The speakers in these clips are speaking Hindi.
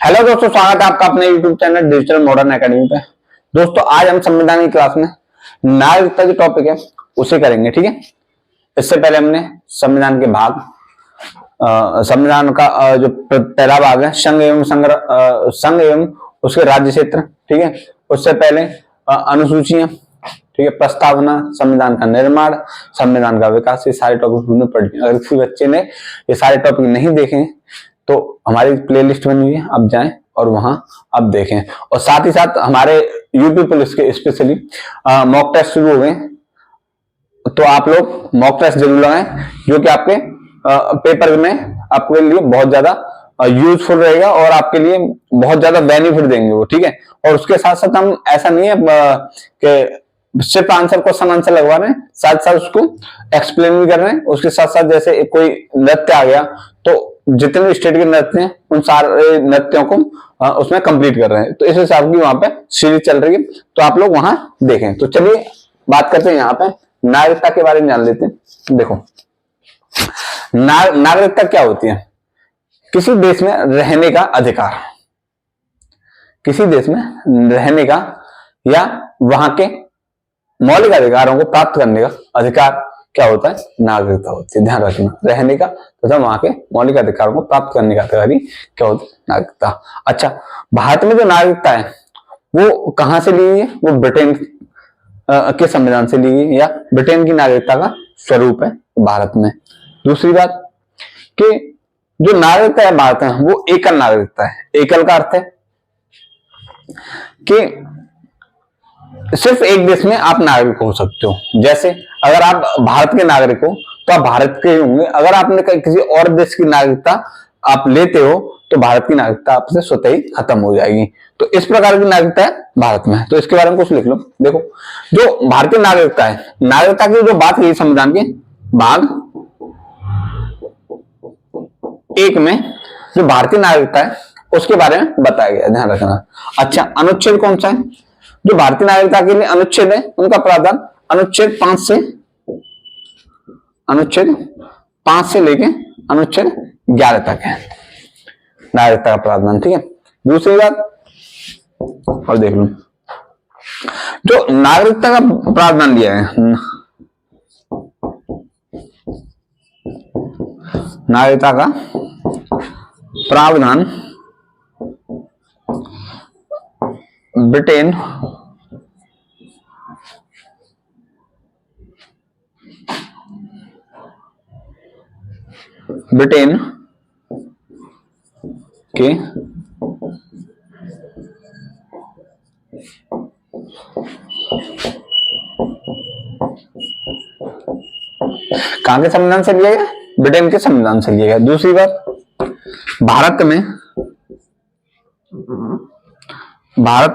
हेलो दोस्तों, स्वागत है आपका अपने YouTube channel digital modern academy पे। दोस्तों आज हम संविधान की क्लास में नागरिकता जो टॉपिक है उसे करेंगे, ठीक है। इससे पहले हमने संविधान के भाग संविधान का जो पहला भाग है संघ एवं उसके राज्य क्षेत्र, ठीक है। उससे पहले अनुसूचियां, ठीक है, प्रस्तावना, संविधान का निर्माण, संविधान का विकास, ये सारे टॉपिक हमने पढ़ लिए। अगर किसी बच्चे ने ये सारे टॉपिक नहीं देखे तो हमारी प्लेलिस्ट बनी हुई है, आप जाएं और वहां आप देखें। और साथ ही साथ हमारे यूपी पुलिस के स्पेशली मॉक टेस्ट शुरू हो गए, तो आप लोग मॉक टेस्ट जरूर लगाएं, जो कि आपके पेपर में आपके लिए बहुत ज्यादा यूजफुल रहेगा और आपके लिए बहुत ज्यादा बेनिफिट देंगे वो, ठीक है। और उसके साथ साथ हम ऐसा नहीं है कि सिर्फ क्वेश्चन आंसर लगवा रहे हैं, साथ साथ उसको एक्सप्लेन भी कर रहे हैं। उसके साथ साथ जैसे कोई नृत्य आ गया तो जितने भी स्टेट के नृत्य हैं उन सारे नृत्यों को उसमें कंप्लीट कर रहे हैं, तो इस हिसाब की वहां पे सीरीज चल रही है, तो आप लोग वहां देखें। तो चलिए बात करते हैं यहाँ पे नागरिकता के बारे में, जान लेते हैं। देखो नागरिकता क्या होती है? किसी देश में रहने का अधिकार, किसी देश में रहने का या वहां के मौलिक अधिकारों को प्राप्त करने का अधिकार क्या होता है? नागरिकता होती है। ध्यान रखना, रहने का तथा वहां के मौलिक अधिकारों को प्राप्त करने का अधिकारी क्या होता है? नागरिकता। अच्छा, भारत में जो नागरिकता है वो कहां से ली गई है? वो ब्रिटेन के संविधान से ली गई, या ब्रिटेन की नागरिकता का स्वरूप है भारत में। दूसरी बात कि जो नागरिकता है भारत में वो एकल नागरिकता है। एकल का अर्थ है कि सिर्फ एक देश में आप नागरिक हो सकते हो। जैसे अगर आप भारत के नागरिक हो तो आप भारत के होंगे, अगर आपने किसी और देश की नागरिकता आप लेते हो तो भारत की नागरिकता आपसे स्वतः ही खत्म हो जाएगी। तो इस प्रकार की नागरिकता है भारत में, तो इसके बारे में कुछ लिख लो। देखो, जो भारतीय नागरिकता है, नागरिकता की जो बात की संविधान के भाग 1 में जो भारतीय नागरिकता है उसके बारे में बताया गया, ध्यान रखना। अच्छा, अनुच्छेद कौन सा है जो भारतीय नागरिकता के लिए अनुच्छेद है? उनका प्रावधान अनुच्छेद 5 से लेके अनुच्छेद 11 तक है नागरिकता का प्रावधान, ठीक है। दूसरी बात और देख लो, जो नागरिकता का प्रावधान दिया है, नागरिकता का प्रावधान ब्रिटेन के कहां के संविधान से लिया गया? ब्रिटेन के संविधान से लिया गया। दूसरी बात, भारत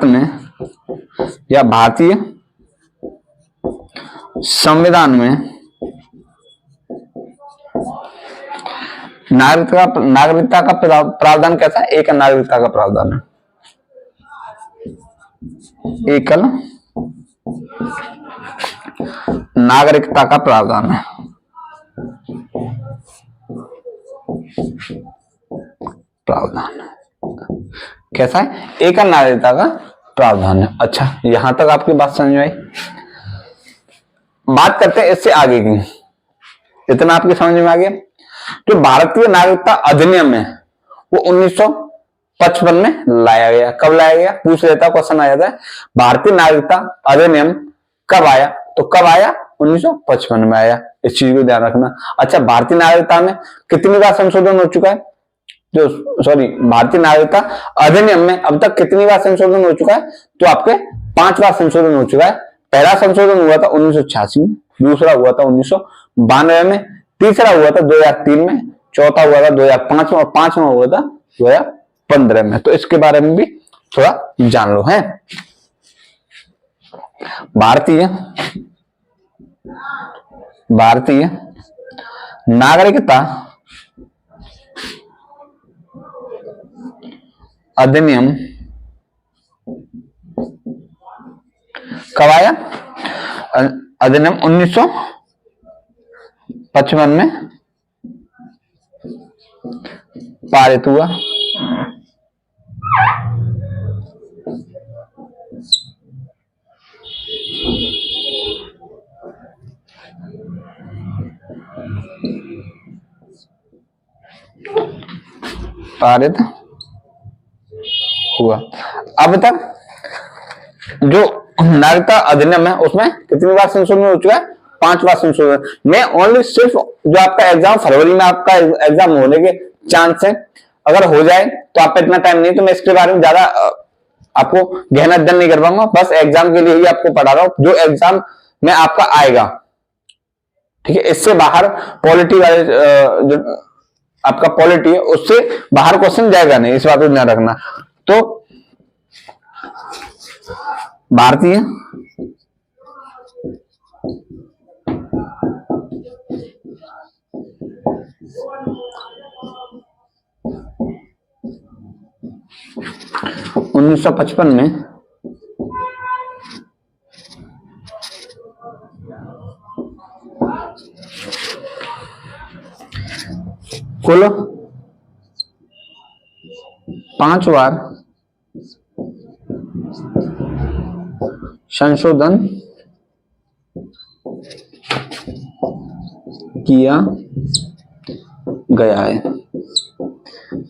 में या भारतीय संविधान में नागरिकता का प्रावधान कैसा है? एकल नागरिकता का प्रावधान है, एकल नागरिकता का प्रावधान है। कैसा है? एकल नागरिकता का प्रावधान है। अच्छा, यहां तक आपकी बात समझ में आई। बात करते हैं इससे आगे की, इतना आपके समझ में आ गया। जो भारतीय नागरिकता अधिनियम है वो 1955 में लाया गया। कब लाया गया? पूछ लेता, क्वेश्चन आ जाता है, भारतीय नागरिकता अधिनियम कब आया? तो कब आया? 1955 में आया। इस चीज को ध्यान रखना। अच्छा, भारतीय नागरिकता में कितनी बार संशोधन हो चुका है? भारतीय नागरिकता अधिनियम में अब तक कितनी बार संशोधन हो चुका है? तो आपके 5 बार संशोधन हो चुका है। पहला संशोधन हुआ था 1986 में, दूसरा हुआ था 1992 में, तीसरा हुआ था 2003 में, चौथा हुआ था 2005 में और 5वां हुआ था 2015 में। तो इसके बारे में भी थोड़ा जान लो। है भारतीय नागरिकता अधिनियम कब आया? अधिनियम 1955 में पारित हुआ। पारित हुआ। अब तक जो नागरिकता अधिनियम है उसमें कितनी बार संशोधन हो चुका है? 5 बार संशोधन। मैं ओनली सिर्फ जो आपका एग्जाम फरवरी में आपका एग्जाम होने के चांस है, अगर हो जाए तो आप इतना टाइम नहीं, तो मैं इसके बारे में ज्यादा आपको गहन अध्ययन नहीं कर पाऊंगा, बस एग्जाम के लिए ही आपको पढ़ा रहा हूं जो एग्जाम में आपका आएगा। ठीक है, इससे बाहर पॉलिटी वाले जो आपका पॉलिटी है उससे बाहर क्वेश्चन जाएगा नहीं, इस बात को ध्यान रखना। तो भारतीय उन्नीस सौ 55 में कुल 5 बार संशोधन किया गया है।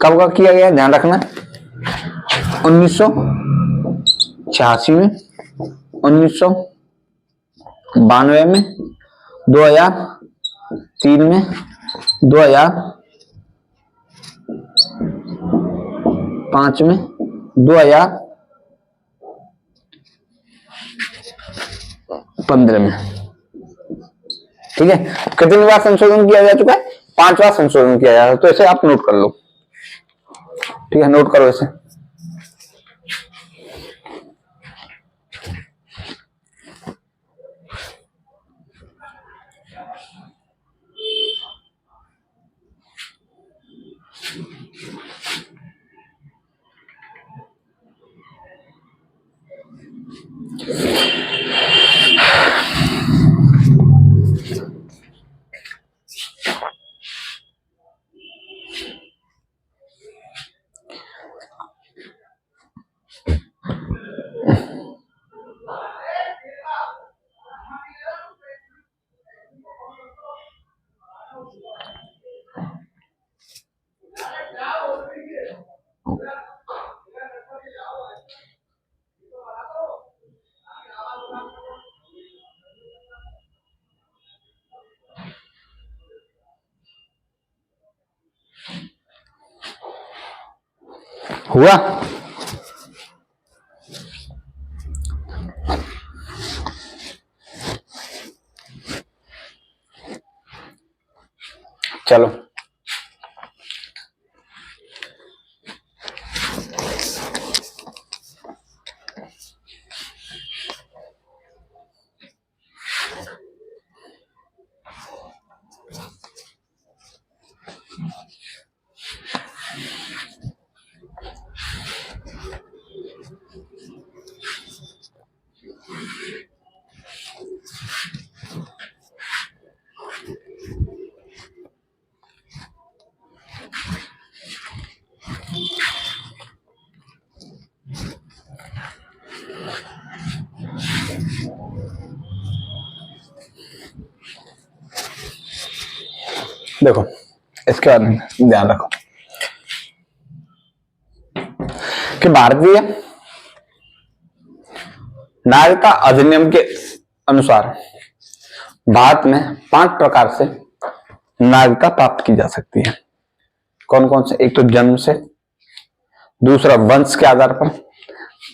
कब कब किया गया ध्यान रखना, 1986 में, 1992 में, 2003 में, 2005 में, 2015 में। ठीक है, कितनी बार संशोधन किया जा चुका है? 5 बार संशोधन किया जा, तो इसे आप नोट कर लो। ठीक है, नोट करो इसे। हुआ? चलो देखो, इसके बारे में ध्यान रखो कि भारतीय नागरिकता अधिनियम के अनुसार भारत में 5 प्रकार से नागरिकता प्राप्त की जा सकती है। कौन कौन से? एक तो जन्म से, दूसरा वंश के आधार पर,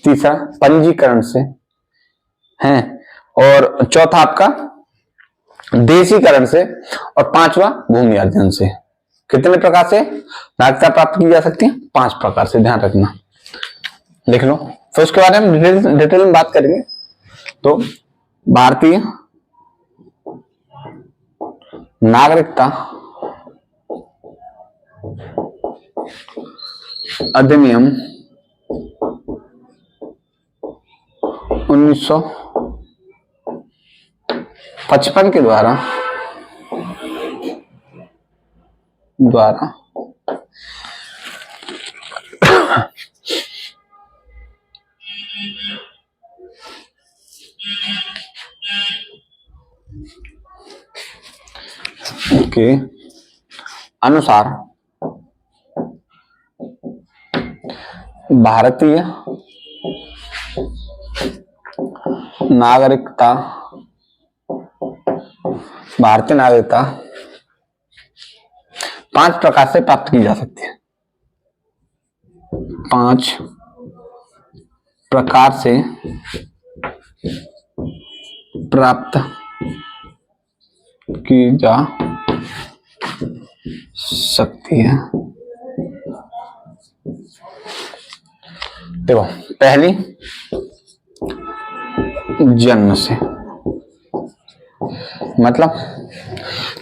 तीसरा पंजीकरण से है, और चौथा आपका देशीकरण से, और 5वां भूमि अर्जन से। कितने प्रकार से नागरिकता प्राप्त की जा सकती है? 5 प्रकार से, ध्यान रखना, लिख लो। फिर उसके बारे में डिटेल में बात करेंगे। तो भारतीय नागरिकता अधिनियम 1955 के द्वारा के अनुसार भारतीय नागरिकता 5 प्रकार से प्राप्त की जा सकती है। 5 प्रकार से प्राप्त की जा सकती है। देखो, पहली जन्म से, मतलब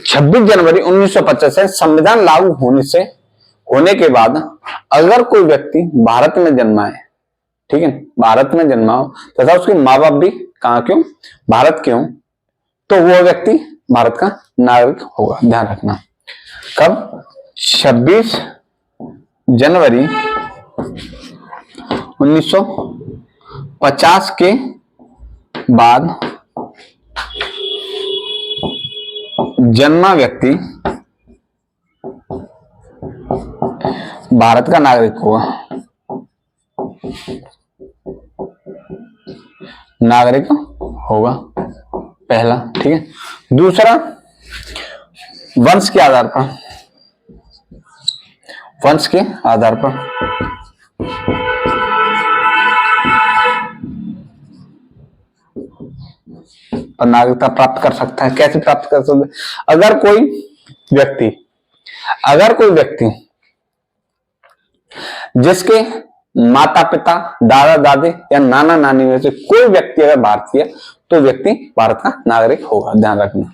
26 जनवरी 1950 से संविधान लागू होने के बाद अगर कोई व्यक्ति भारत में जन्मा है, ठीक है, भारत में जन्मा हो तथा उसके माँ बाप भी कहां के हो, भारत के हो, तो वो व्यक्ति भारत का नागरिक होगा। ध्यान रखना, कब? 26 जनवरी 1950 के बाद जन्मा व्यक्ति भारत का नागरिक होगा। पहला, ठीक है। दूसरा, वंश के आधार पर नागरिकता प्राप्त कर सकता है। कैसे प्राप्त कर सकते? अगर कोई व्यक्ति जिसके माता पिता, दादा दादी या नाना नानी में से कोई व्यक्ति अगर भारतीय है तो व्यक्ति भारत का नागरिक होगा। ध्यान रखना,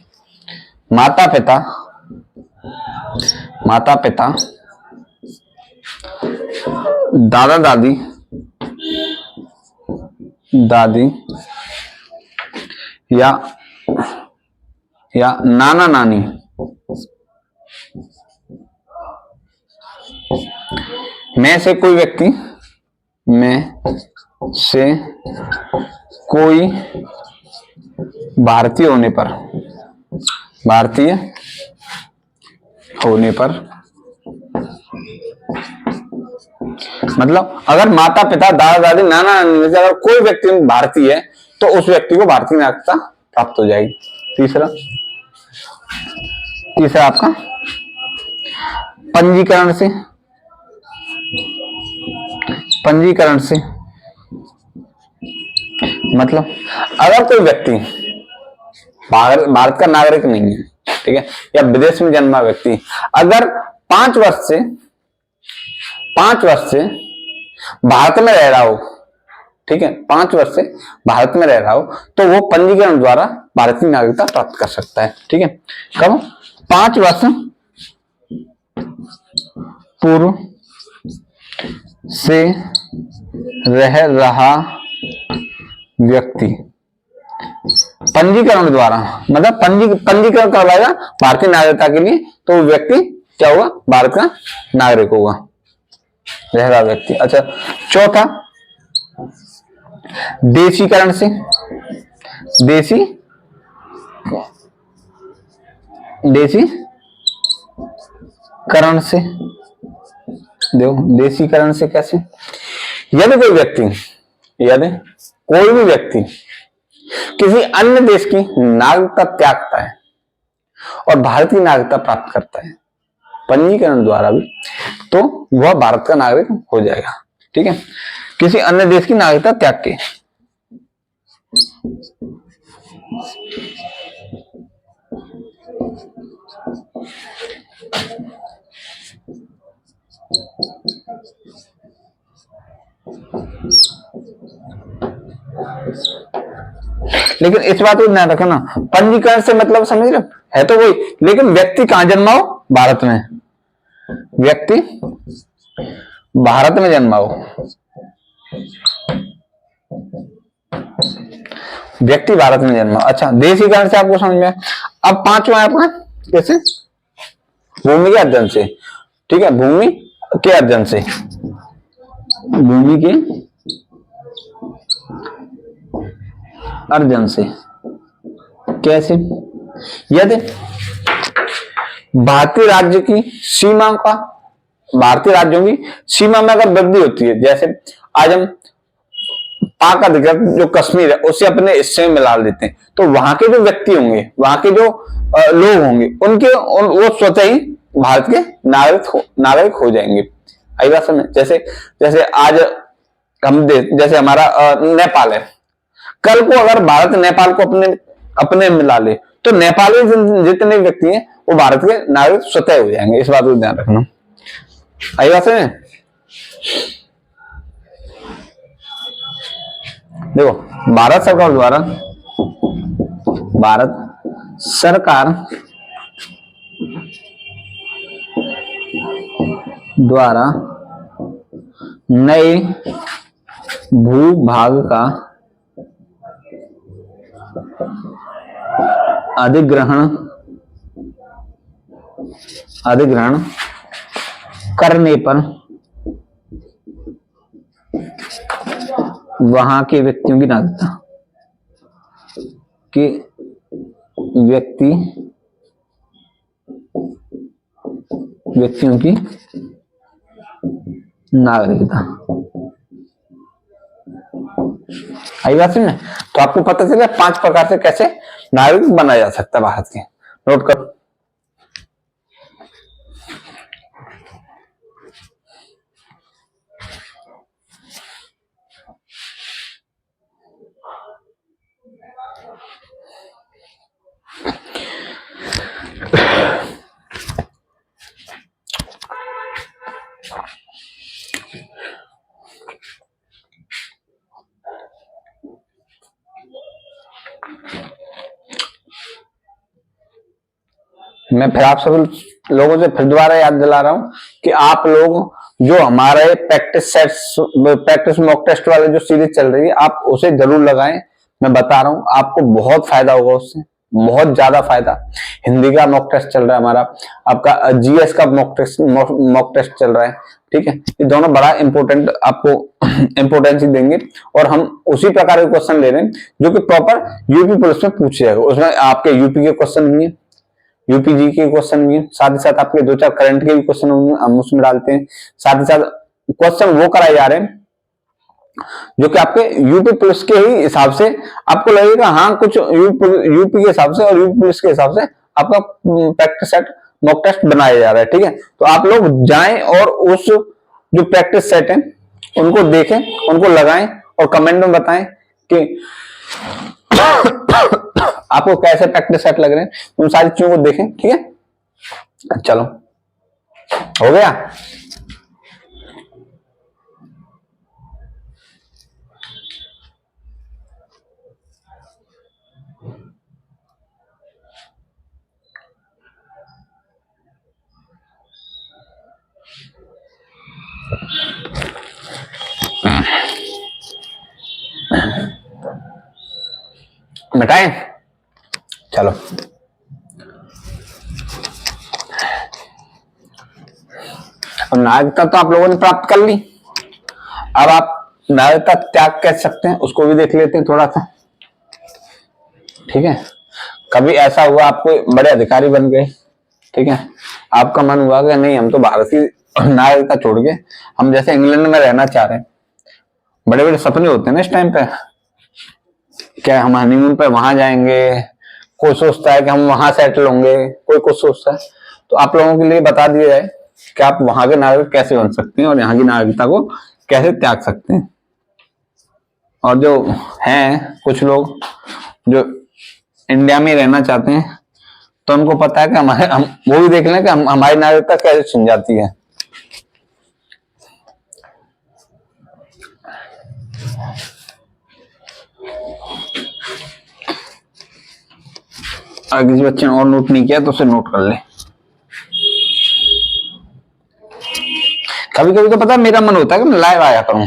माता पिता, दादा दादी या नाना नानी में से कोई भारतीय होने पर मतलब अगर माता पिता, दादा दादी, नाना नानी में से अगर कोई व्यक्ति भारतीय है तो उस व्यक्ति को भारतीय नागरिकता प्राप्त हो जाएगी। तीसरा आपका पंजीकरण से, मतलब अगर कोई व्यक्ति भारत का नागरिक नहीं है, ठीक है, या विदेश में जन्मा व्यक्ति अगर 5 वर्ष से भारत में रह रहा हो, ठीक है, 5 वर्ष से भारत में रह रहा हो तो वो पंजीकरण द्वारा भारतीय नागरिकता प्राप्त कर सकता है। ठीक है, कब? 5 वर्ष पूर्व से रह रहा व्यक्ति पंजीकरण द्वारा, मतलब पंजीकरण करवाएगा भारतीय नागरिकता के लिए, तो व्यक्ति क्या होगा? भारत का नागरिक होगा, रह रहा व्यक्ति। अच्छा, चौथा देशीकरण से, देशीकरण से कैसे? यदि कोई भी व्यक्ति किसी अन्य देश की नागरिकता त्यागता है और भारतीय नागरिकता प्राप्त करता है पंजीकरण द्वारा भी, तो वह भारत का नागरिक हो जाएगा। ठीक है, किसी अन्य देश की नागरिकता त्याग के। लेकिन इस बात को ध्यान रखना, पंजीकरण से मतलब समझ रहे है तो वही, लेकिन व्यक्ति कहां जन्मा हो? भारत में। व्यक्ति भारत में जन्मा हो, व्यक्ति भारत में जन्मा। अच्छा, देशीकरण से आपको समझ में। अब 5वां आपका कैसे? भूमि के अर्जन से। ठीक है, भूमि के अर्जन से, भूमि के अर्जन से कैसे? यदि भारतीय राज्य की सीमा का, भारतीय राज्यों की सीमा में अगर वृद्धि होती है, जैसे आज हम पाक अधिकृत जो कश्मीर है उसे अपने हिस्से में मिला लेते हैं, तो वहां के जो व्यक्ति होंगे, वहां के जो लोग होंगे, वो स्वतः ही भारत के नागरिक हो जाएंगे। आई बात समझ? जैसे जैसे आज हम जैसे हमारा नेपाल है, कल को अगर भारत नेपाल को अपने अपने मिला ले तो नेपाली जितने व्यक्ति हैं वो भारत के नागरिक स्वतः हो जाएंगे। इस बात को ध्यान रखना। आई बात समझ? देखो, भारत सरकार द्वारा नए भूभाग का अधिग्रहण करने पर वहां के व्यक्तियों की नागरिकता व्यक्तियों की नागरिकता। आई बात समझ? तो आपको पता चला 5 प्रकार से कैसे नागरिक बनाया जा सकता है भारत के। नोट करो। मैं फिर आप सब लोगों से फिर दोबारा याद दिला रहा हूं कि आप लोग जो हमारे प्रैक्टिस मॉक टेस्ट वाले जो सीरीज चल रही है, आप उसे जरूर लगाएं। मैं बता रहा हूं आपको बहुत फायदा होगा उससे, बहुत ज्यादा फायदा। हिंदी का मॉक टेस्ट चल रहा है हमारा, आपका जीएस का मॉक टेस्ट चल रहा है। ठीक है, ये दोनों बड़ा इंपॉर्टेंट आपको इंपोर्टेंस देंगे और हम उसी प्रकार के क्वेश्चन ले रहे हैं जो कि प्रॉपर यूपी पुलिस में पूछे जाएगा। उसमें आपके यूपी के क्वेश्चन भी है, यूपी जी के क्वेश्चन भी, साथ ही साथ आपके 2-4 करंट के भी क्वेश्चन हम उसमें डालते हैं। साथ ही साथ क्वेश्चन वो कराए जा रहे हैं जो कि आपके यूपी पुलिस के ही हिसाब से आपको लगेगा, हाँ कुछ यूपी के हिसाब से और यूपी पुलिस के हिसाब से आपका प्रैक्टिस सेट मॉक टेस्ट बनाया जा रहा है। ठीक है, तो आप लोग जाएं और उस जो प्रैक्टिस सेट है उनको देखें, उनको लगाएं और कमेंट में बताएं कि आपको कैसे प्रैक्टिस सेट लग रहे हैं। उन सारी चीजों को देखें। ठीक है, चलो हो गया। मिटाएं, चलो। अब नागरिकता तो आप लोगों ने प्राप्त कर ली, अब आप नागरिकता त्याग कह सकते हैं, उसको भी देख लेते हैं थोड़ा सा। ठीक है, कभी ऐसा हुआ आप कोई बड़े अधिकारी बन गए, ठीक है, आपका मन हुआ कि नहीं हम तो भारत की नागरिकता छोड़ के हम जैसे इंग्लैंड में रहना चाह रहे हैं। बड़े बड़े सपने होते हैं ना इस टाइम पे, क्या हम हनीमून पे वहां जाएंगे, कोई सोचता है कि हम वहां सेटल होंगे, कोई कुछ सोचता है। तो आप लोगों के लिए बता दिया जाए कि आप वहां के नागरिक कैसे बन सकते हैं और यहाँ की नागरिकता को कैसे त्याग सकते हैं। और जो हैं कुछ लोग जो इंडिया में रहना चाहते हैं तो उनको पता है कि हम वो भी देख लें कि हमारी नागरिकता कैसे छिन जाती है। अगर किसी बच्चे ने और नोट नहीं किया तो उसे नोट कर ले। कभी कभी तो पता है मेरा मन होता है कि मैं लाइव आया करूं।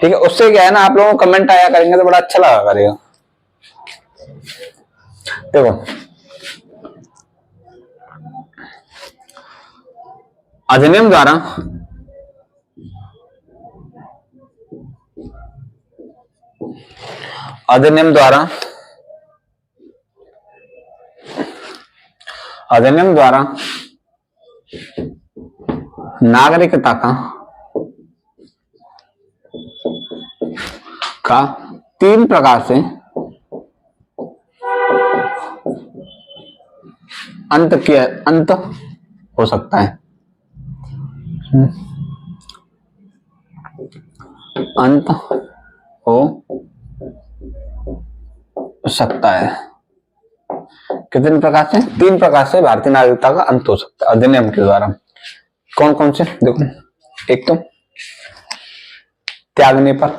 ठीक है, उससे क्या है ना, आप लोगों को कमेंट आया करेंगे तो बड़ा अच्छा लगा करेगा। देखो, अधिनियम द्वारा अधिनियम द्वारा नागरिकता का तीन प्रकार से अंत हो सकता है। अंत हो सकता है कितने प्रकार से? तीन प्रकार से भारतीय नागरिकता का अंत हो सकता है अधिनियम के द्वारा। कौन कौन से? देखो, एक तो त्यागने पर,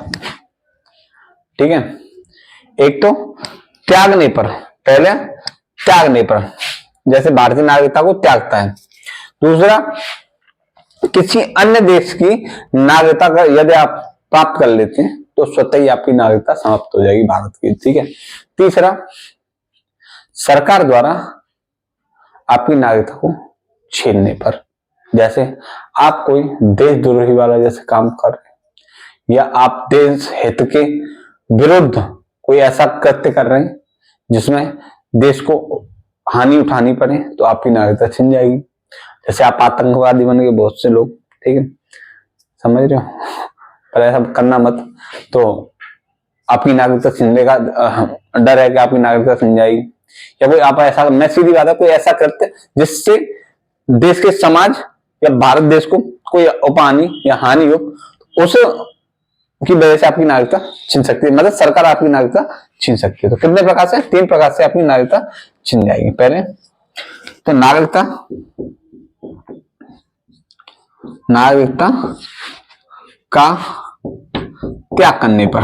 ठीक है, एक तो त्यागने पर, पहले त्यागने पर, जैसे भारतीय नागरिकता को त्यागता है। दूसरा, किसी अन्य देश की नागरिकता का यदि आप प्राप्त कर लेते हैं तो स्वतः ही आपकी नागरिकता समाप्त हो जाएगी भारत की, ठीक है। तीसरा, सरकार द्वारा आपकी नागरिकता को छीनने पर, जैसे आप कोई देशद्रोही वाला जैसे काम कर रहे हैं या आप देश हित के विरुद्ध कोई ऐसा कृत्य कर रहे हैं जिसमें देश को हानि उठानी पड़े, तो आपकी नागरिकता छिन जाएगी। जैसे आप आतंकवादी बन गए बहुत से लोग, ठीक है, समझ रहे हो, पर ऐसा करना मत, तो आपकी नागरिकता छीनने का डर है कि आपकी नागरिकता छिन जाएगी। या कोई आप ऐसा, मैं सीधी बात है, कोई ऐसा करते जिससे देश के समाज या भारत देश को कोई उपहानि या हानि हो, उस की वजह से आपकी नागरिकता छीन सकती है, मतलब सरकार आपकी नागरिकता छीन सकती है। तो कितने प्रकार से? तीन प्रकार से आपकी नागरिकता छीन जाएगी। पहले तो नागरिकता का त्याग करने पर,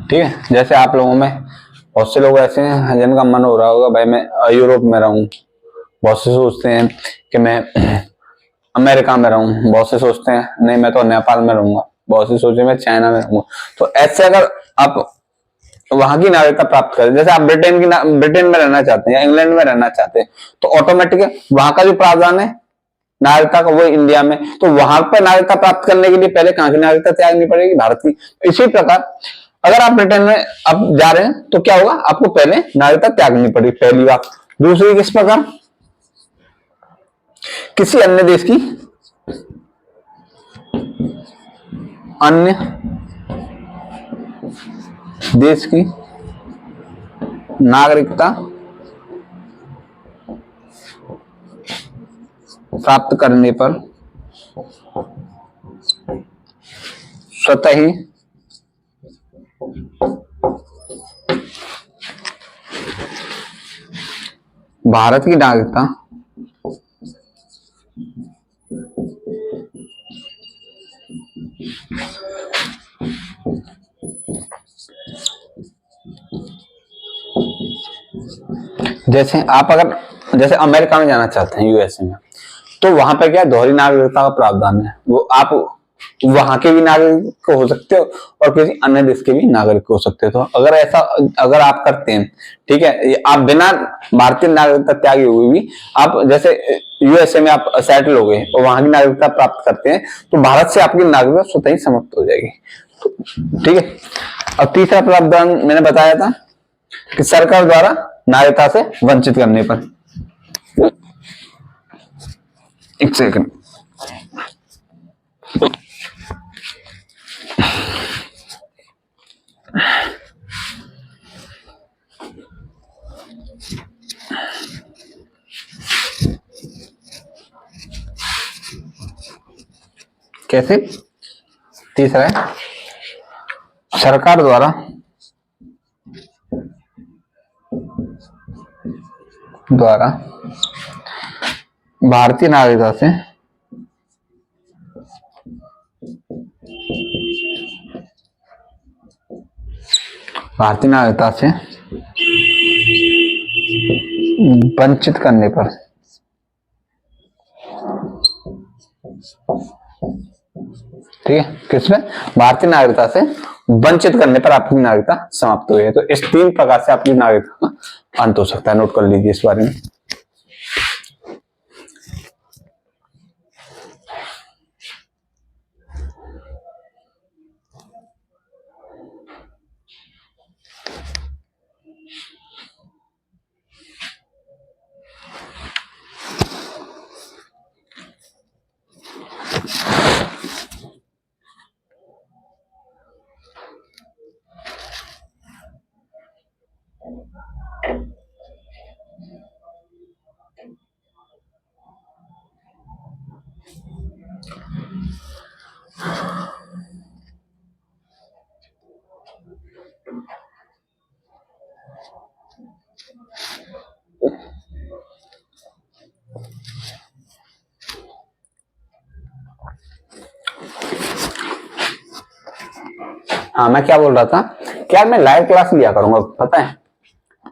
ठीक है। जैसे आप लोगों में बहुत से लोग ऐसे हैं जिनका मन हो रहा होगा भाई मैं यूरोप में रहूं, बहुत से सोचते हैं कि मैं अमेरिका में रहूं, बहुत से सोचते हैं नहीं मैं तो नेपाल में रहूंगा, बहुत से सोचे मैं चाइना में रहूंगा। तो ऐसे अगर आप वहां की नागरिकता प्राप्त करें, जैसे आप ब्रिटेन में रहना चाहते हैं या इंग्लैंड में रहना चाहते हैं, तो ऑटोमेटिक वहां का जो प्रावधान है नागरिकता का वो इंडिया में, तो वहां पर नागरिकता प्राप्त करने के लिए पहले कहां की नागरिकता त्यागनी पड़ेगी? भारत की। इसी प्रकार अगर आप ब्रिटेन में अब जा रहे हैं तो क्या होगा? आपको पहले नागरिकता त्यागनी पड़ेगी, पहली बात। दूसरी, किस प्रकार? किसी अन्य देश की नागरिकता प्राप्त करने पर स्वतः ही भारत की नागरिकता जैसे आप अगर जैसे अमेरिका में जाना चाहते हैं, यूएसए में, तो वहां पर क्या दोहरी नागरिकता का प्रावधान है, वो आप वहां के भी नागरिक हो सकते हो और किसी अन्य देश के भी नागरिक हो सकते हो। तो अगर ऐसा अगर आप करते हैं, ठीक है, आप बिना भारतीय नागरिकता त्यागे हुए भी आप जैसे यूएसए में आप सेटल हो गए और वहां की नागरिकता प्राप्त करते हैं, तो भारत से आपकी नागरिकता स्वतः ही समाप्त हो जाएगी, ठीक है। अब तीसरा प्रावधान मैंने बताया था कि सरकार द्वारा नागरिकता से वंचित करने पर। एक सेकंड, कैसे? तीसरा है सरकार द्वारा भारतीय नागरिकता से वंचित करने पर, ठीक है, किसमें? भारतीय नागरिकता से वंचित करने पर आपकी नागरिकता समाप्त हुई है। तो इस तीन प्रकार से आपकी नागरिकता का अंत हो सकता है, नोट कर लीजिए इस बारे में। हाँ, मैं क्या बोल रहा था कि यार मैं लाइव क्लास लिया करूंगा, पता है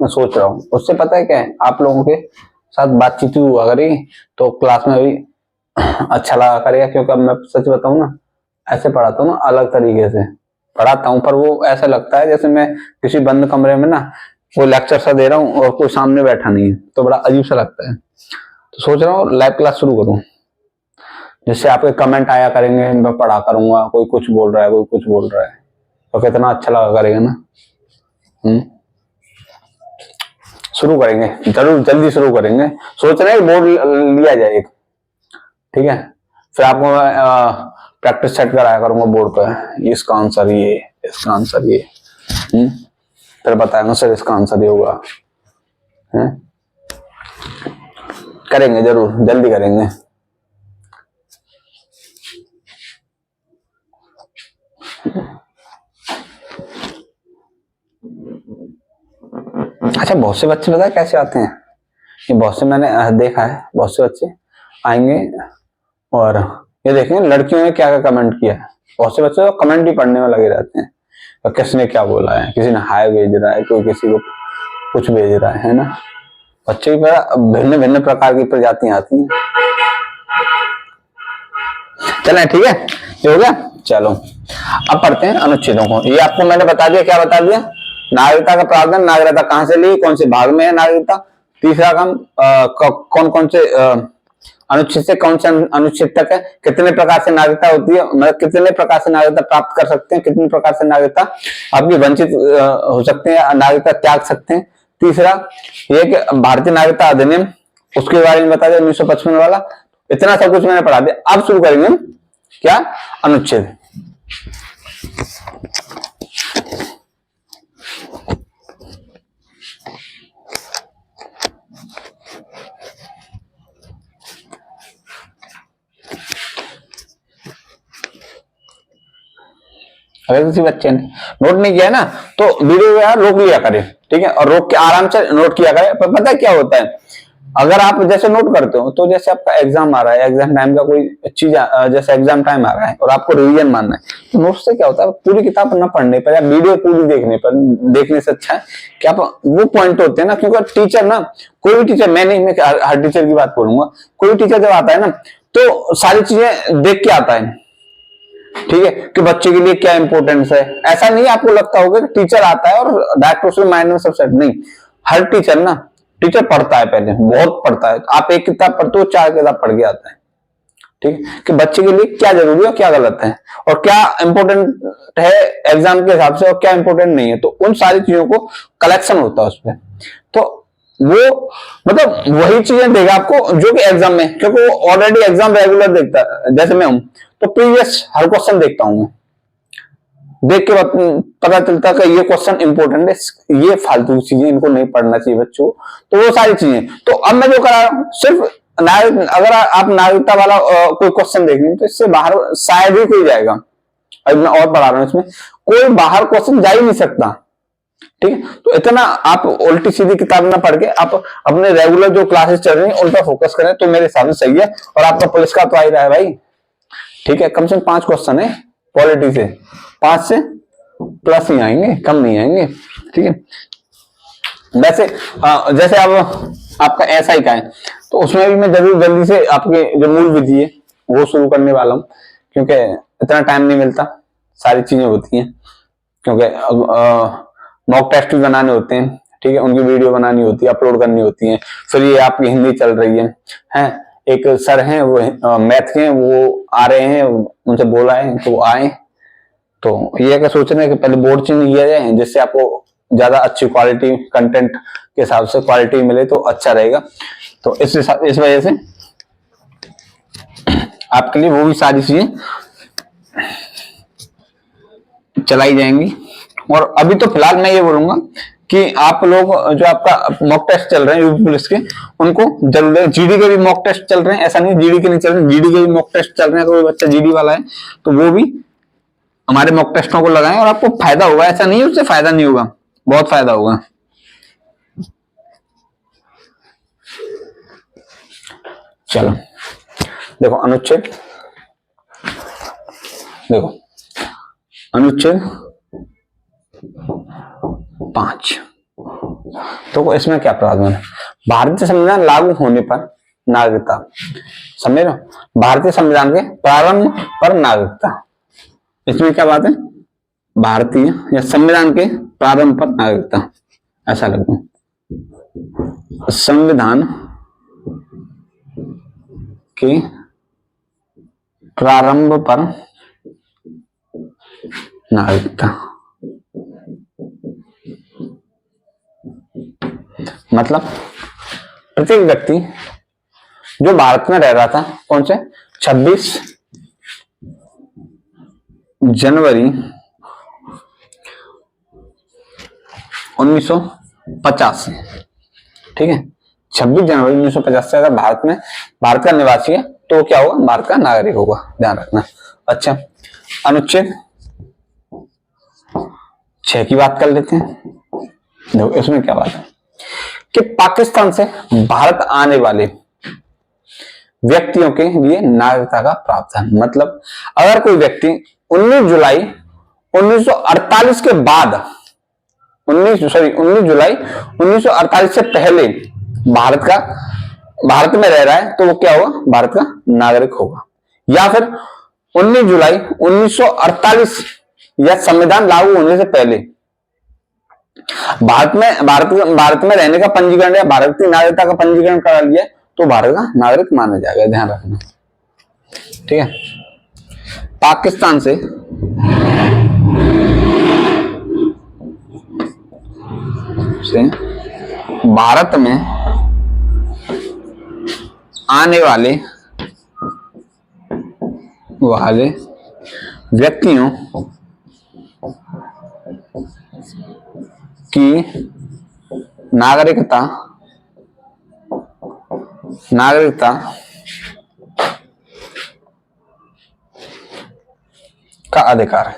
मैं सोच रहा हूँ, उससे पता है क्या है, आप लोगों के साथ बातचीत हुआ करेगी तो क्लास में भी अच्छा लगा करेगा। क्योंकि अब मैं सच बताऊं ना, ऐसे पढ़ाता हूँ ना, अलग तरीके से पढ़ाता हूँ, पर वो ऐसा लगता है जैसे मैं किसी बंद कमरे में ना वो लेक्चर सा दे रहा हूँ और कोई सामने बैठा नहीं है, तो बड़ा अजीब सा लगता है। तो सोच रहा हूँ लाइव क्लास शुरू करूँ, जिससे आपके कमेंट आया करेंगे, मैं पढ़ा करूंगा, कोई कुछ बोल रहा है, कोई कुछ बोल रहा है, तो कितना अच्छा लगा करेगा ना। शुरू करेंगे, जरूर जल्दी शुरू करेंगे। सोच रहे हैं बोर्ड लिया जाए एक, ठीक है, फिर आपको मैं प्रैक्टिस सेट कराया करूंगा बोर्ड पे, इसका आंसर ये, इसका आंसर ये, फिर बताएंगे सर इसका आंसर ये होगा। करेंगे जरूर, जल्दी करेंगे। अच्छा, बहुत से बच्चे पता है कैसे आते हैं, ये बहुत से मैंने देखा है, बहुत से बच्चे आएंगे और ये देखेंगे लड़कियों ने क्या क्या कमेंट किया है। बहुत से बच्चे तो कमेंट ही पढ़ने में लगे रहते हैं, और किसने क्या बोला है, किसी ने हाय भेज रहा है, कोई किसी को कुछ भेज रहा है ना। बच्चे की भिन्न भिन्न प्रकार की प्रजातियां आती हैं। चलें, ठीक है, ये हो गया। चलो अब पढ़ते हैं अनुच्छेदों को। ये आपको मैंने बता दिया, क्या बता दिया, नागरिकता का प्रावधान, नागरिकता कहां से ली, कौन से भाग में है नागरिकता। तीसरा काम, कौन कौन से अनुच्छेद से कौन से अनुच्छेद तक है, कितने प्रकार से नागरिकता होती है, मतलब कितने प्रकार से नागरिकता प्राप्त कर सकते हैं, कितने प्रकार से नागरिकता आपकी वंचित हो सकते हैं, नागरिकता त्याग सकते हैं। तीसरा ये कि भारतीय नागरिकता अधिनियम, उसके बारे में बता दिया 1955 वाला। इतना सब कुछ मैंने पढ़ा दिया। अब शुरू करेंगे क्या, अनुच्छेद। अगर किसी बच्चे ने नोट नहीं किया ना तो वीडियो यार रोक लिया करे, ठीक है, और रोक के आराम से नोट किया करे। पर पता है क्या होता है, अगर आप जैसे नोट करते हो तो जैसे आपका एग्जाम आ रहा है, एग्जाम टाइम का कोई चीज जैसे एग्जाम टाइम आ रहा है और आपको रिवीजन मानना है, तो नोट से क्या होता है, पूरी किताब न पढ़ने पर या वीडियो पूरी देखने पर, देखने से अच्छा है कि आप वो पॉइंट होते हैं ना। क्योंकि टीचर ना, कोई भी टीचर, मैं नहीं, मैं हर टीचर की बात बोलूंगा, कोई टीचर जब आता है ना तो सारी चीजें देख के आता है, ठीक है, कि बच्चे के लिए क्या इंपॉर्टेंस है। ऐसा नहीं आपको लगता होगा कि टीचर आता है और डायरेक्ट उसके माइंड में सब सेट, नहीं। हर टीचर ना, टीचर पढ़ता है, पहले बहुत पढ़ता है। आप एक किताब पढ़ते हो, 4 किताब पढ़ के आता है, ठीक है, कि बच्चे के लिए क्या जरूरी है, क्या गलत है, और क्या इंपॉर्टेंट है एग्जाम के हिसाब से और क्या इंपॉर्टेंट नहीं है। तो उन सारी चीजों को कलेक्शन होता है उसमें, तो वो मतलब वही चीजें देगा आपको जो कि एग्जाम में, क्योंकि वो ऑलरेडी एग्जाम रेगुलर देखता है। जैसे मैं हूं तो प्रीवियस हर क्वेश्चन देखता हूं मैं, देख के पता चलता है कि ये क्वेश्चन इंपॉर्टेंट है, ये फालतू की चीजें इनको नहीं पढ़ना चाहिए बच्चों, तो वो सारी चीजें। तो अब मैं जो करा रहा हूं, सिर्फ अगर आप नागरिकता वाला कोई क्वेश्चन देखेंगे तो इससे बाहर शायद ही कोई जाएगा। अब मैं और पढ़ा रहा हूं, इसमें कोई बाहर क्वेश्चन जा ही नहीं सकता, ठीक है। तो इतना आप उल्टी सीधी किताब ना पढ़ के आप अपने रेगुलर जो क्लासेस चल रही हैं उन पर फोकस करें, तो मेरे हिसाब से सही है। और आपका पुलिस का तो आ ही रहा है भाई, ठीक है, कम से कम 5 क्वेश्चन है पॉलिटी से, 5 से प्लस ही आएंगे, कम नहीं आएंगे, ठीक है। वैसे जैसे अब आपका एसआई का है तो उसमें भी मैं जरूर जल्दी से आपके जो मूल विधि है वो शुरू करने वाला हूँ, क्योंकि इतना टाइम नहीं मिलता, सारी चीजें होती हैं, क्योंकि मॉक टेस्ट भी बनाने होते हैं, ठीक है, उनकी वीडियो बनानी होती है, अपलोड करनी होती है। फिर ये आपकी हिंदी चल रही है। एक सर हैं वो मैथ के, वो आ रहे हैं, उनसे बोला है तो वो आए। तो ये क्या सोच रहे हैं कि पहले बोर्ड चेंज किया जाए, जिससे आपको ज्यादा अच्छी क्वालिटी कंटेंट के हिसाब से क्वालिटी मिले तो अच्छा रहेगा। तो इस वजह से आपके लिए वो भी सारी चीजें चलाई जाएंगी। और अभी तो फिलहाल मैं ये बोलूंगा कि आप लोग जो आपका मॉक टेस्ट चल रहे हैं यूपी पुलिस के, उनको जरूर है। जीडी के भी मॉक टेस्ट चल रहे हैं, ऐसा नहीं जीडी के नहीं चल रहे, जीडी के भी मॉक टेस्ट चल रहे हैं। कोई बच्चा जीडी वाला है तो वो भी हमारे मॉक टेस्टों को लगाएं और आपको फायदा होगा। ऐसा नहीं है उससे फायदा नहीं होगा, बहुत फायदा होगा। चलो देखो अनुच्छेद, देखो अनुच्छेद 5, तो इसमें क्या प्रावधान है? भारतीय संविधान लागू होने पर नागरिकता, समझ रहे हो? भारतीय संविधान के प्रारंभ पर नागरिकता, इसमें क्या बात है? भारतीय या संविधान के प्रारंभ पर नागरिकता, ऐसा लगता है। संविधान के प्रारंभ पर नागरिकता मतलब प्रत्येक व्यक्ति जो भारत में रह रहा था, कौन से 26 जनवरी 1950 से, ठीक है, 26 जनवरी 1950 से अगर भारत का निवासी है तो क्या होगा? भारत का नागरिक होगा, ध्यान रखना। अच्छा, अनुच्छेद 6 की बात कर लेते हैं। देखो इसमें क्या बात है कि पाकिस्तान से भारत आने वाले व्यक्तियों के लिए नागरिकता का प्रावधान, मतलब अगर कोई व्यक्ति 19 जुलाई 1948 के बाद 19 जुलाई 1948 से पहले भारत में रह रहा है तो वो क्या होगा? भारत का नागरिक होगा। या फिर 19 जुलाई 1948 या संविधान लागू होने से पहले भारत में रहने का पंजीकरण या भारत की नागरिकता का पंजीकरण करा लिया तो भारत का नागरिक माना जाएगा, ध्यान रखना, ठीक है। पाकिस्तान से भारत में आने वाले व्यक्तियों की नागरिकता का अधिकार है।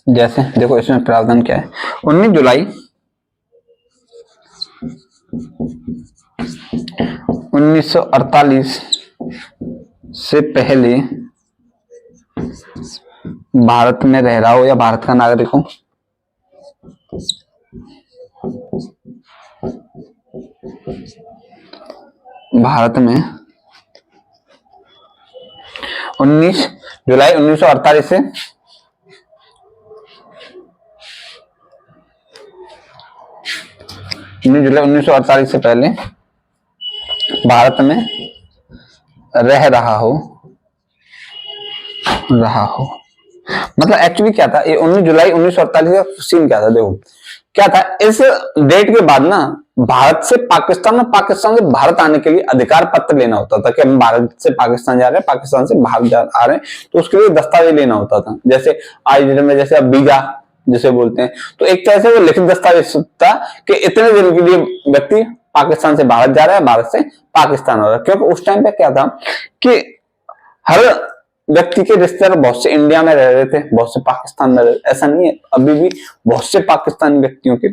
जैसे देखो इसमें प्रावधान क्या है? 19 जुलाई 1948 से पहले भारत में रह रहा हो या भारत का नागरिक हो, भारत में 19 जुलाई 1948 से 19 जुलाई 1948 से पहले भारत में रह रहा हो, मतलब एक्चुअली क्या था ये 19 जुलाई 1948 का सीन क्या था? देखो क्या था, इस डेट के बाद ना भारत से पाकिस्तान में, पाकिस्तान से भारत आने के लिए अधिकार पत्र लेना होता था कि हम भारत से पाकिस्तान जा रहे हैं, पाकिस्तान से भारत आ रहे हैं, तो उसके लिए दस्तावेज लेना होता था। जैसे आज डेट में जैसे अब वीजा जिसे बोलते हैं, तो एक तरह से वो लिखित दस्तावेज था कि इतने दिन के लिए व्यक्ति पाकिस्तान से भारत जा रहा है, भारत से पाकिस्तान आ रहा है। क्योंकि उस टाइम पे क्या था कि हर व्यक्ति के रिश्तेदार बहुत से इंडिया में रह रहे थे, बहुत से पाकिस्तान में रह रहे, ऐसा नहीं है, अभी भी बहुत से पाकिस्तानी व्यक्तियों के,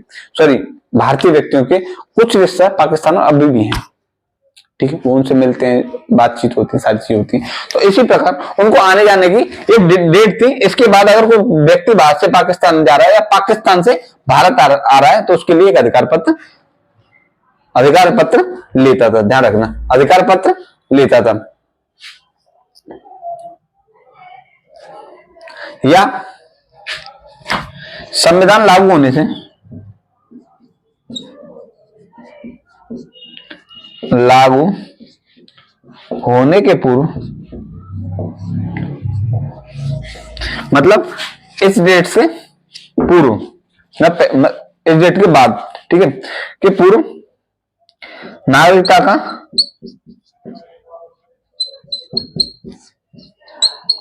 भारतीय व्यक्तियों के कुछ रिश्तेदार पाकिस्तान में अभी भी हैं, ठीक है, वो उनसे मिलते हैं, बातचीत होती है, सारी चीज होती है। तो इसी प्रकार उनको आने जाने की एक डेट थी। इसके बाद अगर कोई व्यक्ति भारत से पाकिस्तान जा रहा है या पाकिस्तान से भारत आ रहा है तो उसके लिए एक अधिकार पत्र लेता था, ध्यान रखना, अधिकार पत्र लेता था। या संविधान लागू होने के पूर्व, मतलब इस डेट से पूर्व, इस डेट के बाद, ठीक है, कि पूर्व नागरिकता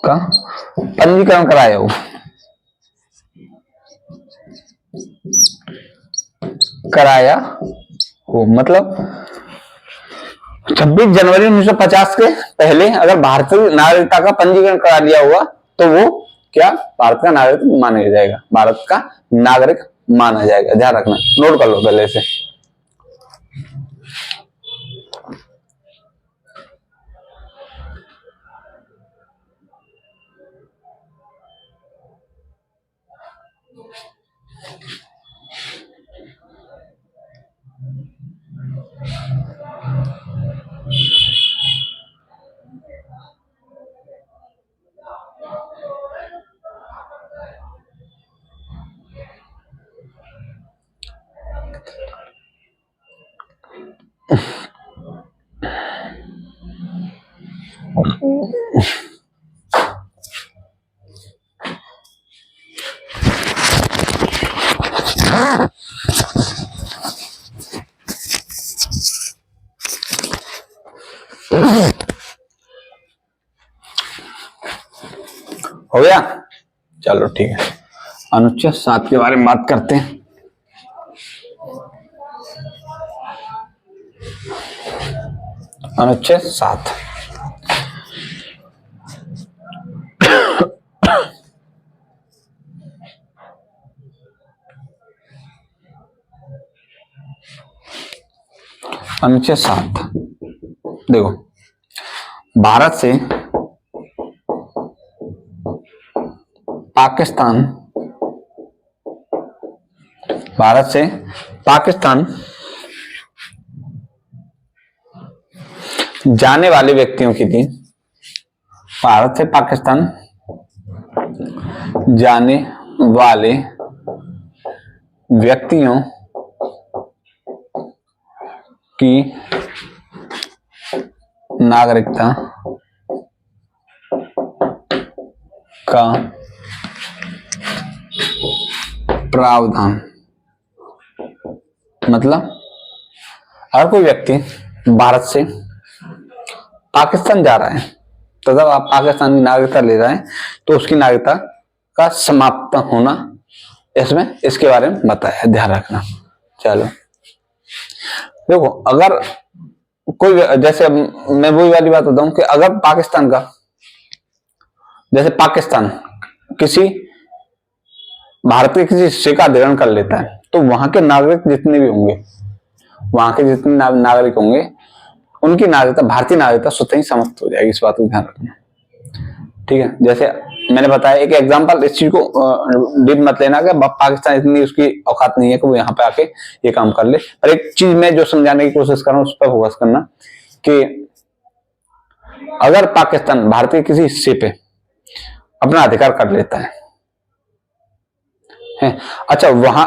का पंजीकरण कराया हो, कराया हो, मतलब 26 जनवरी 1950 के पहले अगर भारतीय नागरिकता का पंजीकरण करा लिया हुआ तो वो क्या भारत का नागरिक माना जाएगा, भारत का नागरिक माना जाएगा। ध्यान रखना, नोट कर लो पहले से। हो गया, चलो ठीक है। अनुच्छेद 7 के बारे में बात करते हैं। अनुच्छेद 7 अनुच्छेद 7 देखो, भारत से पाकिस्तान जाने वाले व्यक्तियों की थी, भारत से पाकिस्तान जाने वाले व्यक्तियों की नागरिकता का प्रावधान, मतलब अगर कोई व्यक्ति भारत से पाकिस्तान जा रहा है तो जब आप पाकिस्तान की नागरिकता ले रहे हैं तो उसकी नागरिकता का समाप्त होना इसमें इसके बारे में बताया, ध्यान रखना। चलो देखो, अगर कोई जैसे मैं वही वाली बात बताऊं कि अगर पाकिस्तान का, जैसे पाकिस्तान किसी भारत के किसी हिस्से का अधिग्रहण कर लेता है तो वहां के नागरिक जितने भी होंगे, वहां के जितने नागरिक होंगे उनकी नागरिकता, भारतीय नागरिकता स्वतः ही समाप्त हो जाएगी। इस बात को ध्यान रखना, ठीक है। जैसे मैंने बताया एक एग्जांपल, इस चीज को डीप मत लेना कि पाकिस्तान इतनी उसकी औकात नहीं है कि वो यहाँ पे आके ये काम कर ले, पर एक चीज मैं जो समझाने की कोशिश कर रहा हूँ उस पर फोकस करना कि अगर पाकिस्तान भारत के किसी हिस्से पे अपना अधिकार कर लेता है, अच्छा वहां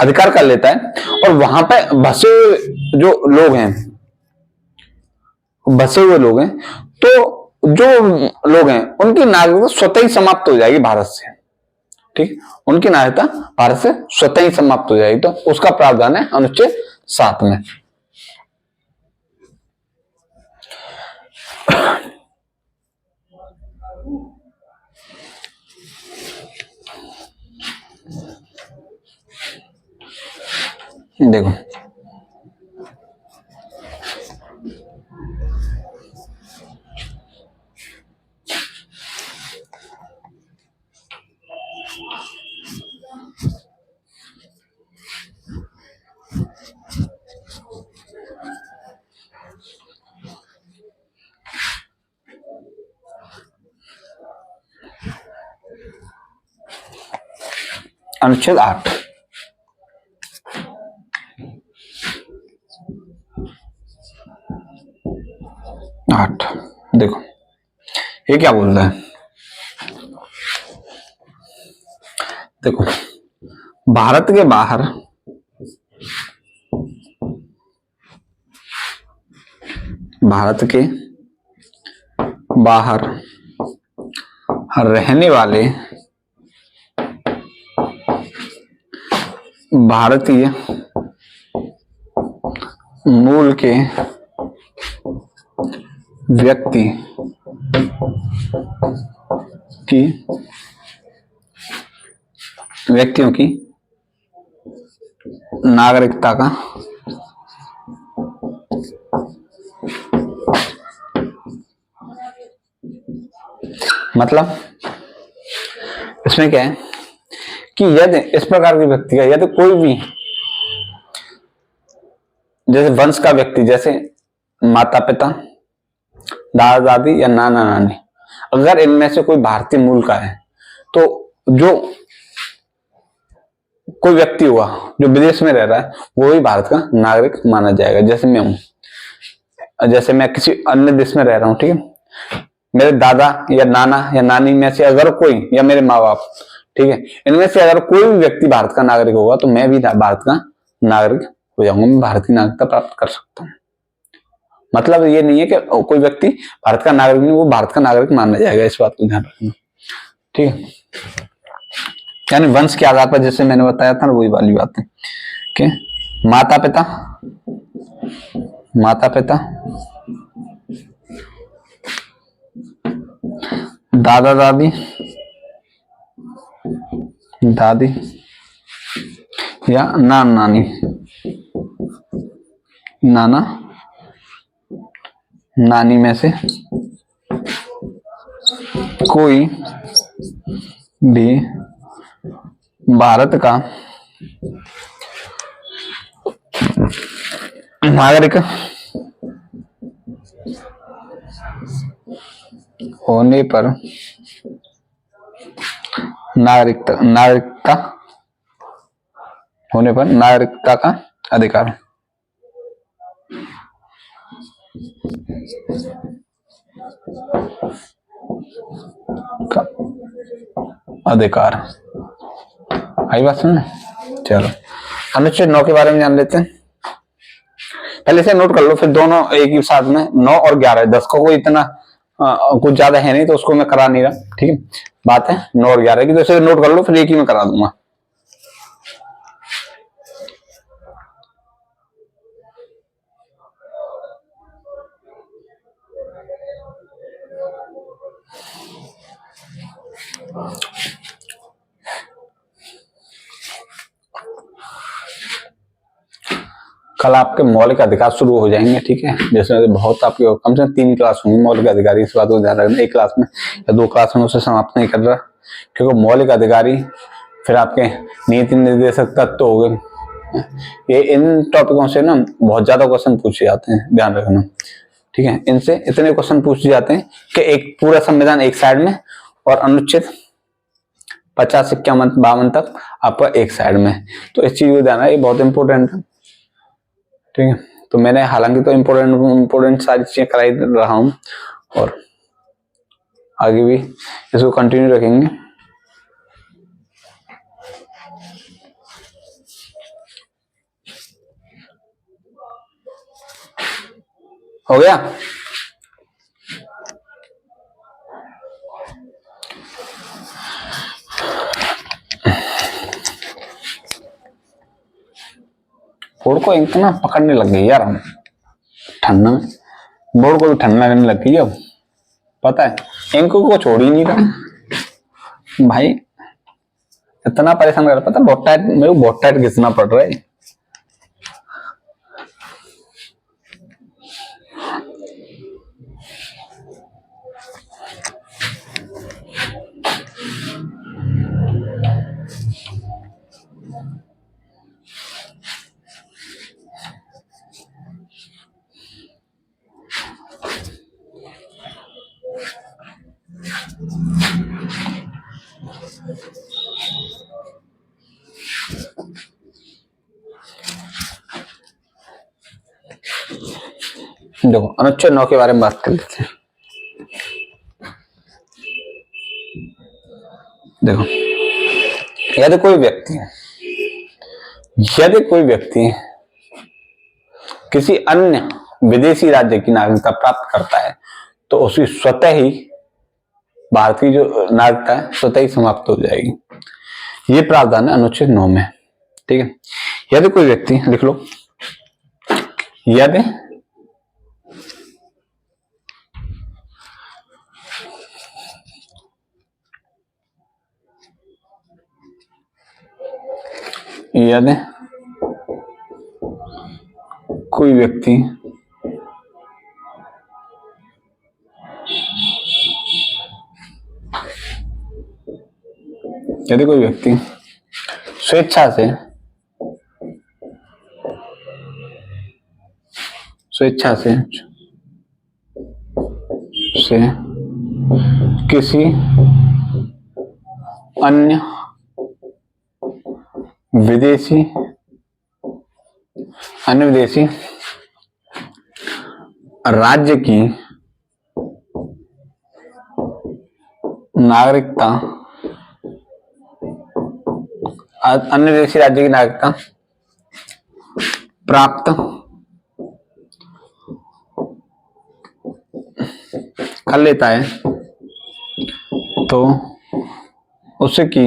अधिकार कर लेता है और वहां पे बसे जो लोग हैं, तो जो लोग हैं उनकी नागरिकता स्वतः ही समाप्त हो जाएगी भारत से, ठीक, उनकी नागरिकता भारत से स्वतः ही समाप्त हो जाएगी। तो उसका प्रावधान है अनुच्छेद 7 में। देखो अनुच्छेद 8 देखो ये क्या बोल रहा है, देखो भारत के बाहर रहने वाले भारतीय मूल के व्यक्तियों की नागरिकता का मतलब इसमें क्या है कि यदि इस प्रकार के व्यक्ति का, यदि कोई भी जैसे वंश का व्यक्ति, जैसे माता पिता, दादा दादी या नाना नानी, अगर इनमें से कोई भारतीय मूल का है तो जो कोई व्यक्ति हुआ जो विदेश में रह रहा है वो भी भारत का नागरिक माना जाएगा। जैसे मैं हूं, जैसे मैं किसी अन्य देश में रह रहा हूं, ठीक है, मेरे दादा या नाना या नानी में से अगर कोई, या मेरे माँ बाप, ठीक है, इनमें से अगर कोई भी व्यक्ति भारत का नागरिक होगा तो मैं भी भारत का नागरिक हो जाऊंगा, मैं भारत की नागरिकता प्राप्त कर सकता हूँ। मतलब ये नहीं है कि कोई व्यक्ति भारत का नागरिक नहीं, वो भारत का नागरिक माना जाएगा, इस बात को ध्यान रखना, ठीक है। यानी वंश के आधार पर, जैसे मैंने बताया था ना, वही वाली बात है कि माता पिता, माता पिता, दादा दादी, दादी या नाना नानी, नाना नानी में से कोई भी भारत का नागरिक होने पर नागरिकता होने पर नागरिकता का अधिकार, का अधिकार। आई बात समझ? चलो अनुच्छेद 9 के बारे में जान लेते हैं। पहले से नोट कर लो, फिर दोनों एक ही साथ में 9 और 11, 10 को कोई इतना कुछ ज्यादा है नहीं तो उसको मैं करा नहीं रहा, ठीक है। बात है 9 और 11 की, तो इसे नोट कर लो, फिर एक ही में करा दूंगा। कल आपके मौलिक अधिकार शुरू हो जाएंगे, ठीक है। जैसे बहुत आपके कम से कम 3 क्लास होंगी मौलिक अधिकारी, इस बात को ध्यान रखना। एक क्लास में या 2 क्लास में उसे समाप्त नहीं कर रहा, क्योंकि मौलिक अधिकारी फिर आपके नीति निर्देशक तत्व हो गए, ये इन टॉपिकों से ना बहुत ज्यादा क्वेश्चन पूछे जाते हैं, ध्यान रखना, ठीक है। इनसे इतने क्वेश्चन पूछे जाते हैं कि एक पूरा संविधान एक साइड में और अनुच्छेद 50, 51, 52 तक आपका एक साइड में, तो इस चीज को ध्यान रखना, ये बहुत इंपॉर्टेंट है, ठीक है। तो मैंने हालांकि तो इम्पोर्टेंट सारी चीजें कराई रहा हूं और आगे भी इसको कंटिन्यू रखेंगे। हो गया? बोर्ड को इंक ना पकड़ने लग गई यार, हम ठंडा में बोर्ड को भी ठंडा करने लग गई अब, पता है इंक को छोड़ ही नहीं रहा भाई, इतना परेशान कर, पता बहुत टाइट, मेरे को बहुत टाइट घिसना पड़ रहा है। देखो अनुच्छेद 9 के बारे में बात कर लेते हैं। देखो यदि कोई व्यक्ति किसी अन्य विदेशी राज्य की नागरिकता प्राप्त करता है तो उसकी स्वतः ही भारत की जो नागरिकता है स्वतः ही समाप्त हो जाएगी। ये प्रावधान है अनुच्छेद 9 में, ठीक है। यदि कोई व्यक्ति, लिख लो, यदि कोई व्यक्ति यदि कोई व्यक्ति स्वेच्छा से किसी अन्य विदेशी राज्य की नागरिकता प्राप्त कर लेता है तो उसकी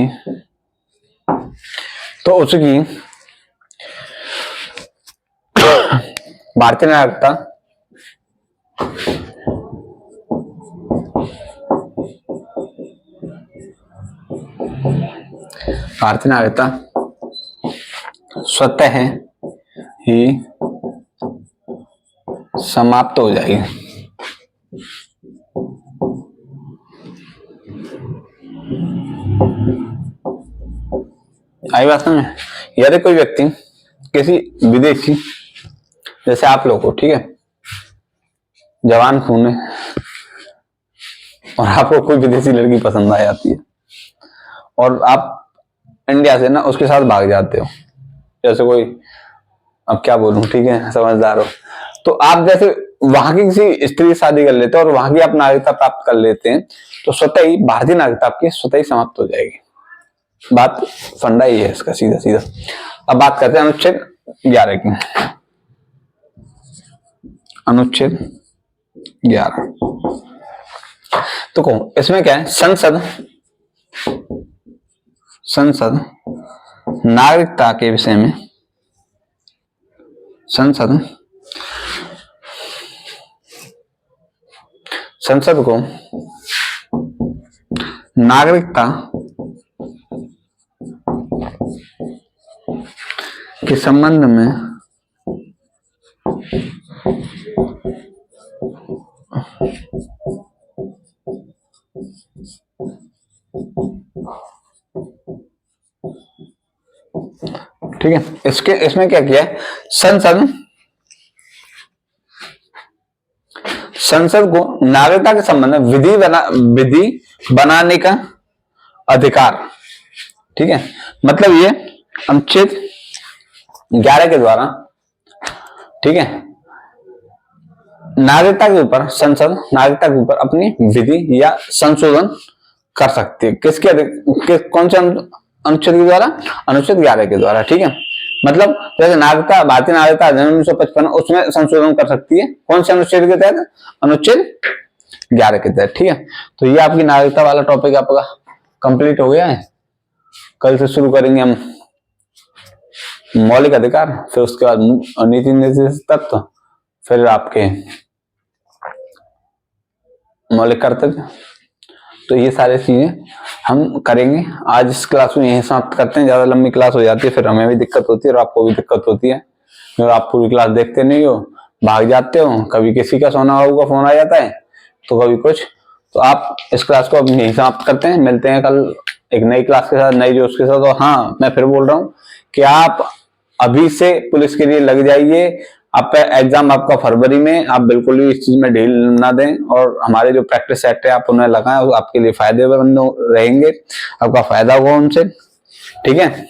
भारतीय नागरिकता स्वतः ही समाप्त हो जाएगी। आई बात समझ में? यदि कोई व्यक्ति किसी विदेशी, जैसे आप लोग को, ठीक है, जवान खून है और आपको कोई विदेशी लड़की पसंद आ जाती है और आप इंडिया से ना उसके साथ भाग जाते हो, जैसे कोई, अब क्या बोलूं, ठीक है, समझदार हो, तो आप जैसे वहां की किसी स्त्री से शादी कर लेते हो और वहां की आप नागरिकता प्राप्त कर लेते हैं तो स्वतः ही भारतीय नागरिकता आपकी स्वतः ही समाप्त हो जाएगी। बात फंडा ही है इसका, सीधा सीधा। अब बात करते हैं अनुच्छेद 11 की। अनुच्छेद 11 तो कौन, इसमें क्या है, संसद नागरिकता के विषय में संसद को नागरिकता के संबंध में ठीक है, इसमें क्या किया है, संसद को नागरिकता के संबंध में विधि बनाने का अधिकार, ठीक है, मतलब ये अनुच्छेद 11 के द्वारा, ठीक है, नागरिकता के ऊपर संसद नागरिकता के ऊपर अपनी विधि या संशोधन कर सकती है। कौन से अनुच्छेद के द्वारा? अनुच्छेद 11 के द्वारा, ठीक है। मतलब जैसे नागरिकता, भारतीय नागरिकता अधिनियम 1955, उसमें संशोधन कर सकती है। कौन से अनुच्छेद के तहत? अनुच्छेद 11 के तहत, ठीक है। तो ये आपकी नागरिकता वाला टॉपिक आपका कंप्लीट हो गया है। कल से शुरू करेंगे हम मौलिक अधिकार, फिर उसके बाद नीति निर्देश तत्व, फिर आपके मौलिक कर्तव्य। तो ये सारी चीजें हम करेंगे। आज इस क्लास में यही समाप्त करते हैं, ज्यादा लंबी क्लास हो जाती है, फिर हमें भी दिक्कत होती है और आपको भी दिक्कत होती है। अगर आप पूरी क्लास देखते नहीं हो, भाग जाते हो, कभी किसी का सोना बाबू का फोन आ जाता है तो कभी कुछ, तो आप इस क्लास को अब यही समाप्त करते हैं। मिलते हैं कल एक नई क्लास के साथ, नई जोश के साथ। और हाँ, मैं फिर बोल रहा हूँ कि आप अभी से पुलिस के लिए लग जाइए। आपका एग्जाम आपका फरवरी में, आप बिल्कुल भी इस चीज में ढील ना दें और हमारे जो प्रैक्टिस सेट है आप उन्हें लगाएं, वो आपके लिए फायदेमंद रहेंगे, आपका फायदा होगा उनसे, ठीक है।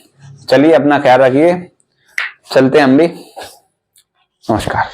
चलिए, अपना ख्याल रखिए, चलते हैं हम भी। नमस्कार।